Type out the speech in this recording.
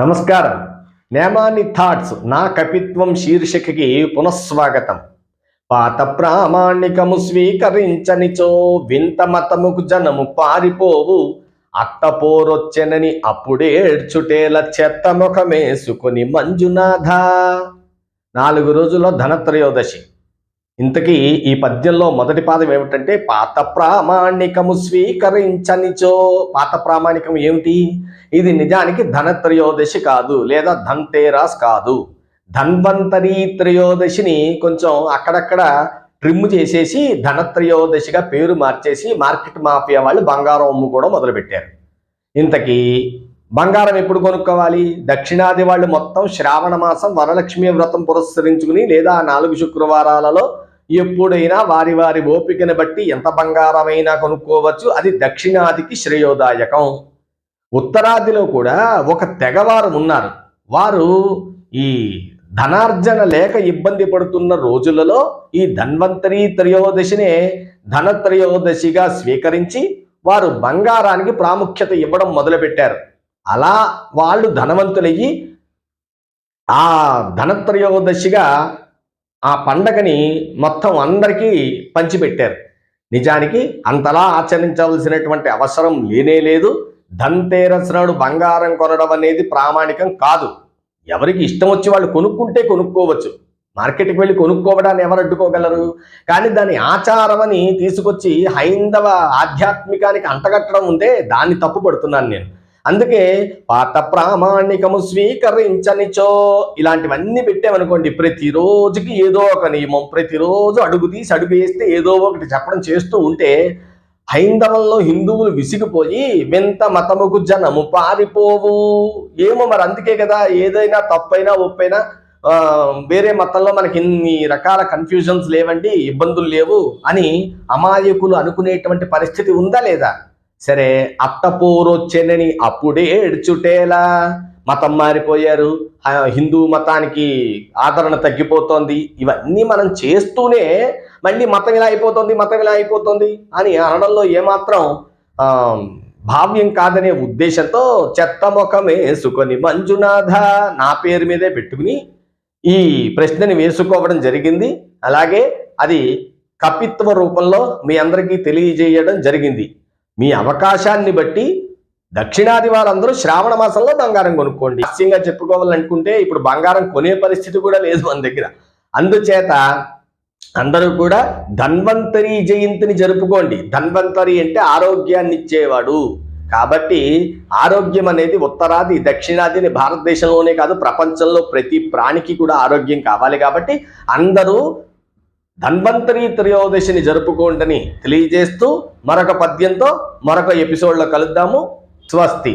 నమస్కారం. నేమాని థాట్స్ నా కపిత్వం శీర్షికకి పునఃస్వాగతం. పాత ప్రామాణికము స్వీకరించనిచో వింత మతముకు జనము పారిపోవు. అట్టపోరొచ్చెనని అప్పుడేడ్చుటేల చెత్త ముఖమేసుకొని మంజునాథ. 4 రోజుల్లో ధనత్రయోదశి. ఇంతకీ ఈ పద్యంలో మొదటి పాదం ఏమిటంటే పాత ప్రామాణికము స్వీకరించనిచో. పాత ప్రామాణికం ఏమిటి? ఇది నిజానికి ధనత్రయోదశి కాదు, లేదా ధన్తేరాస్ కాదు. ధన్వంతరి త్రయోదశిని కొంచెం అక్కడక్కడ ట్రిమ్ చేసేసి ధనత్రయోదశిగా పేరు మార్చేసి మార్కెట్ మాఫియా వాళ్ళు బంగారం అమ్ముకోవడం మొదలుపెట్టారు. ఇంతకీ బంగారం ఎప్పుడు కొనుక్కోవాలి? దక్షిణాది వాళ్ళు మొత్తం శ్రావణ మాసం వరలక్ష్మి వ్రతం పురస్కరించుకుని లేదా 4 శుక్రవారాలలో ఎప్పుడైనా వారి వారి ఓపికను బట్టి ఎంత బంగారమైనా కొనుక్కోవచ్చు. అది దక్షిణాదికి శ్రేయోదాయకం. ఉత్తరాదిలో కూడా ఒక తెగవారు ఉన్నారు. వారు ఈ ధనార్జన లేక ఇబ్బంది పడుతున్న రోజులలో ఈ ధన్వంతరి త్రయోదశినే ధనత్రయోదశిగా స్వీకరించి వారు బంగారానికి ప్రాముఖ్యత ఇవ్వడం మొదలుపెట్టారు. అలా వాళ్ళు ధనవంతులయ్యి ఆ ధనత్రయోదశిగా ఆ పండగని మొత్తం అందరికీ పంచిపెట్టారు. నిజానికి అంతలా ఆచరించవలసినటువంటి అవసరం లేనే లేదు. ధన్తేరస్ నాడు బంగారం కొనడం అనేది ప్రామాణికం కాదు. ఎవరికి ఇష్టం వచ్చి వాళ్ళు కొనుక్కుంటే కొనుక్కోవచ్చు. మార్కెట్కి వెళ్ళి కొనుక్కోవడాన్ని ఎవరు అడ్డుకోగలరు? కానీ దాని ఆచారం అని తీసుకొచ్చి హైందవ ఆధ్యాత్మికానికి అంటగట్టడం ఉందే, దాన్ని తప్పు పడుతున్నాను నేను. అందుకే పాత ప్రామాణికము స్వీకరించనిచో ఇలాంటివన్నీ పెట్టామనుకోండి, ప్రతిరోజుకి ఏదో ఒక నియమం, ప్రతిరోజు అడుగు తీసి అడుగు వేస్తే ఏదో ఒకటి చెప్పడం చేస్తూ ఉంటే హైందవంలో హిందువులు విసిగిపోయి వింత మతముకు జనము పారిపోవు. ఏమో మరి అందుకే కదా ఏదైనా తప్పైనా ఒప్పైనా వేరే మతంలో మనకి ఇన్ని రకాల కన్ఫ్యూజన్స్ లేవండి, ఇబ్బందులు లేవు అని అమాయకులు అనుకునేటువంటి పరిస్థితి ఉందా లేదా? సరే, అట్టపోరొచ్చెనని అప్పుడే ఏడ్చుటేలా. మతం మారిపోయారు, హిందూ మతానికి ఆదరణ తగ్గిపోతోంది, ఇవన్నీ మనం చేస్తూనే మళ్ళీ మతం ఇలా అయిపోతుంది, మతం ఇలా అయిపోతుంది అని అనడంలో ఏమాత్రం భావ్యం కాదనే ఉద్దేశంతో చెత్త ముఖం వేసుకొని మంజునాథ నా పేరు మీదే పెట్టుకుని ఈ ప్రశ్నని వేసుకోవడం జరిగింది. అలాగే అది కపిత్వ రూపంలో మీ అందరికీ తెలియజేయడం జరిగింది. మీ అవకాశాన్ని బట్టి దక్షిణాది వారందరూ శ్రావణ మాసంలో బంగారం కొనుక్కోండి. హాస్యంగా చెప్పుకోవాలనుకుంటే ఇప్పుడు బంగారం కొనే పరిస్థితి కూడా లేదు మన దగ్గర. అందుచేత అందరూ కూడా ధన్వంతరి జయంతిని జరుపుకోండి. ధన్వంతరి అంటే ఆరోగ్యాన్ని ఇచ్చేవాడు కాబట్టి ఆరోగ్యం అనేది ఉత్తరాది దక్షిణాదిని భారతదేశంలోనే కాదు ప్రపంచంలో ప్రతి ప్రాణికి కూడా ఆరోగ్యం కావాలి. కాబట్టి అందరూ ధన్వంతరి త్రయోదశిని జరుపుకోండి తెలియజేస్తూ మరొక పద్యంతో మరొక ఎపిసోడ్లో కలుద్దాము. స్వస్తి.